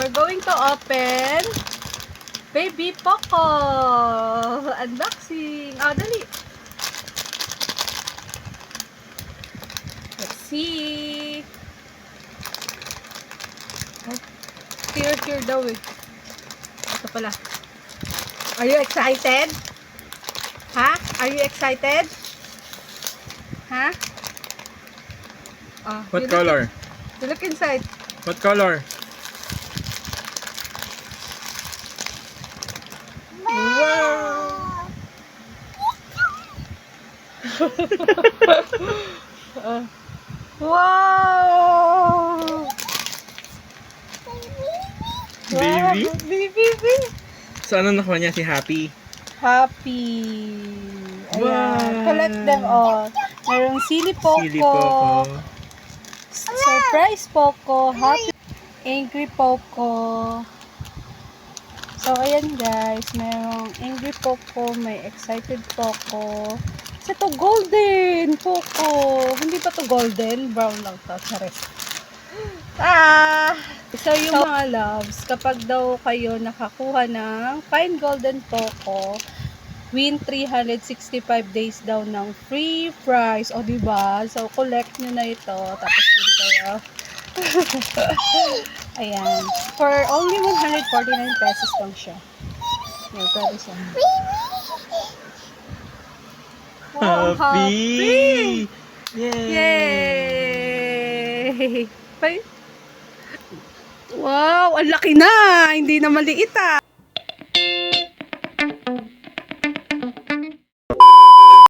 we're going to open Baby Poco unboxing. Oh, dali. Let's see. Oh, here daw eh. Ito pala. Are you excited? Ha? Are you excited? Ha? Oh, What color? You look inside. What color? Wow! Wow! Baby? Wow, baby! So ano nakuha niya si Happy? Happy! Ayan. Wow! Collect them all. Merong Silly Poco. Silly Poco. Surprise Poco. Happy. Angry Poco. So, ayan guys. Merong Angry Poco. May Excited Poco. Kasi to golden Poco. Hindi pa to golden. Brown lang to. Charis. So, yung mga loves, kapag daw kayo nakakuha ng Fine Golden Poco, win 365 days daw ng free prize. O, diba? So, collect nyo na ito. Tapos, bili kayo. Ayan. For only 149 pesos lang siya. Ayan, pwede siya. Wow, Happy! Yay! Yay! Wow, ang laki na! Hindi na maliit ah!